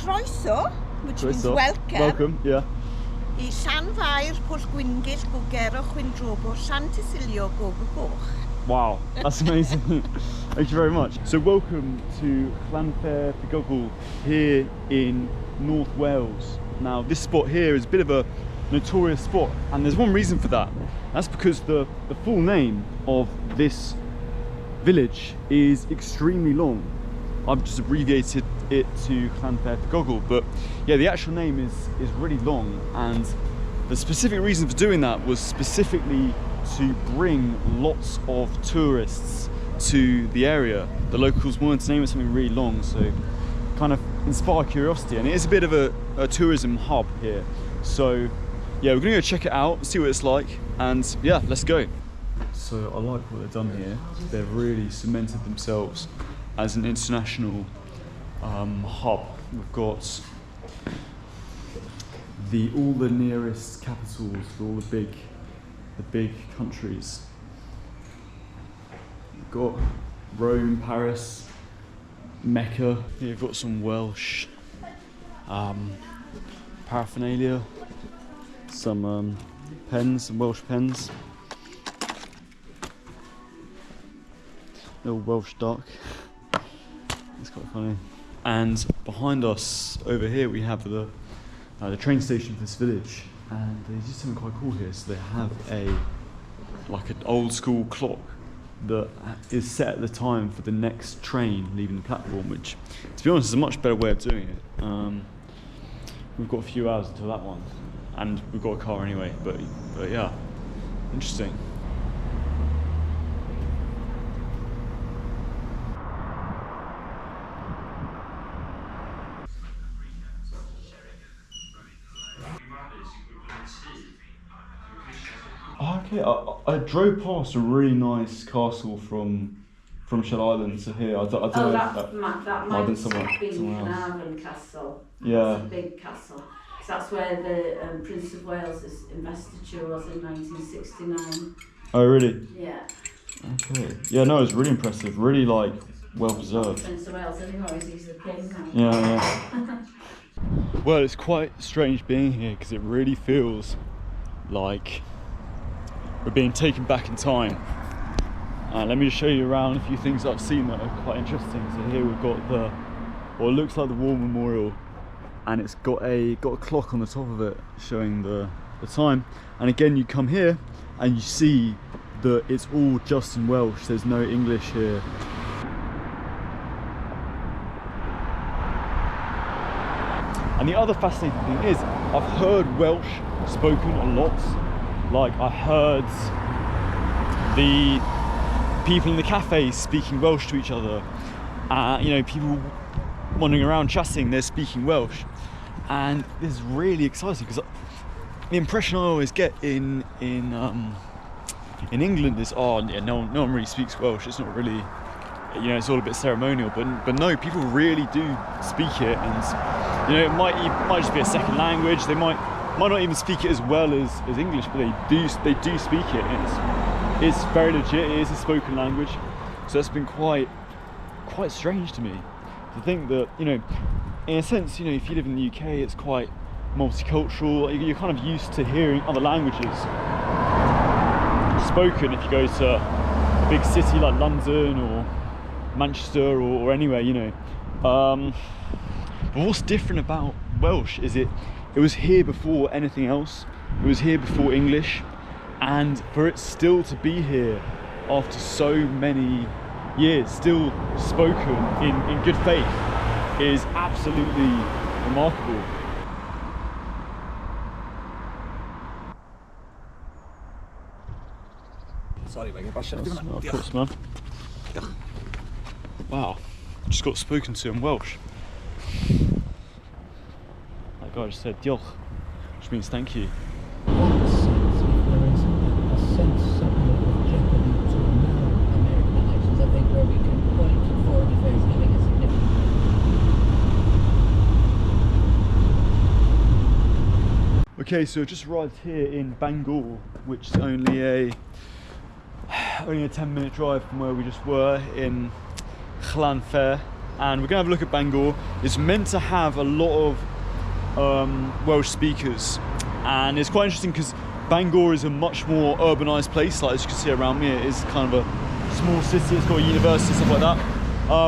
Croeso, which means Croeso. welcome. Yeah. I Llanfair, Pwll Gwyngyll, Gwgero, Chwyndrobo, Llantysilio, Gogogoch. Wow, that's amazing. Thank you very much. So welcome to Llanfair Ffigwrgl here in North Wales. Now this spot here is a bit of a notorious spot, and there's one reason for that. That's because the full name of this village is extremely long. I've just abbreviated it to Llanfair Ffigwrgl, but yeah, the actual name is really long, and the specific reason for doing that was specifically to bring lots of tourists to the area. The locals wanted to name it something really long, so kind of inspire curiosity, and it is a bit of a tourism hub here. So yeah, we're gonna go check it out, see what it's like, and yeah, let's go. So I like what they've done here. They've really cemented themselves as an international hub. We've got all the nearest capitals for all the big countries. We've got Rome, Paris, Mecca. Here you've got some Welsh paraphernalia, some pens, some Welsh pens. Little Welsh duck. It's quite funny. And behind us over here we have the train station for this village, and they do something quite cool here. So they have like an old school clock that is set at the time for the next train leaving the platform, which to be honest is a much better way of doing it. We've got a few hours until that one, and we've got a car anyway, but yeah, interesting. Okay, I drove past a really nice castle from Shell Island to here. I don't know that might have been somewhere Carnarvon Castle. Yeah. It's a big castle. That's where the Prince of Wales' investiture was in 1969. Oh really? Yeah. Okay. Yeah, no, it's really impressive. Really like well preserved. Prince of Wales anyway, he's the king now. Yeah. Well, it's quite strange being here because it really feels like we're being taken back in time. Let me just show you around a few things that I've seen that are quite interesting. So here we've got what looks like the War Memorial, and it's got a clock on the top of it showing the time. And again, you come here and you see that it's all just in Welsh. There's no English here. And the other fascinating thing is, I've heard Welsh spoken a lot. Like I heard the people in the cafes speaking Welsh to each other. You know, people wandering around chatting, they're speaking Welsh. And this is really exciting because the impression I always get in England is, oh yeah, no one really speaks Welsh. It's not really, you know, it's all a bit ceremonial. But no, people really do speak it, and you know, it might just be a second language. They might not even speak it as well as English, but they do speak it. It's very legit. It is a spoken language, so it's been quite strange to me to think that, you know, in a sense, you know, if you live in the UK, it's quite multicultural. You're kind of used to hearing other languages spoken if you go to a big city like London or Manchester or anywhere, you know. But what's different about Welsh is it was here before anything else. It was here before English, and for it still to be here after so many years, still spoken in good faith, is absolutely remarkable. Sorry, mate. Of course, man. Wow, just got spoken to in Welsh. That guy just said diolch, which means thank you. Okay, so I just arrived here in Bangor, which is only a 10-minute drive from where we just were in Llanfair. and we're gonna have a look at Bangor. It's meant to have a lot of Welsh speakers, and it's quite interesting because Bangor is a much more urbanised place. Like as you can see around me, it is kind of a small city. It's got a university, stuff like that.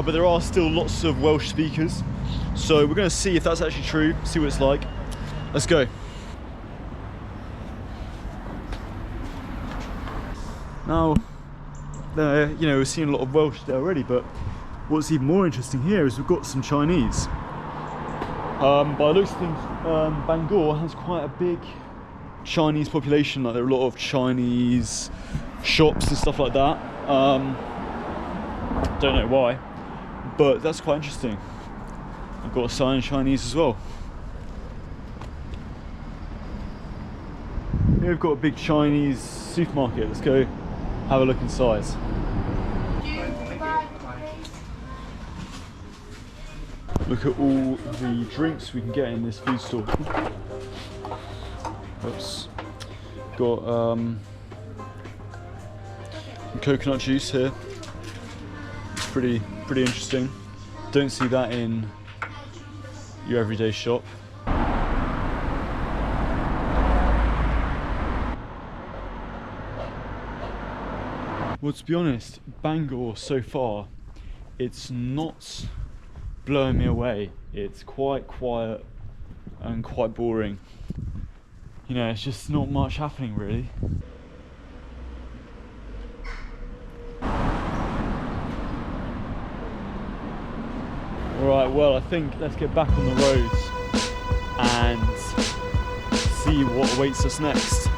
But there are still lots of Welsh speakers. So we're going to see if that's actually true, see what it's like. Let's go. Now, you know, we're seeing a lot of Welsh there already, but what's even more interesting here is we've got some Chinese. By the looks of things, Bangor has quite a big Chinese population. Like there are a lot of Chinese shops and stuff like that. Don't know why, but that's quite interesting. I've got a sign in Chinese as well. Here we've got a big Chinese supermarket. Let's go have a look inside. Look at all the drinks we can get in this food store. Oops. Got coconut juice here. It's pretty interesting. Don't see that in your everyday shop. Well, to be honest, Bangor so far, it's not blowing me away. It's quite quiet and quite boring. You know, it's just not much happening really. Alright, well I think let's get back on the roads and see what awaits us next.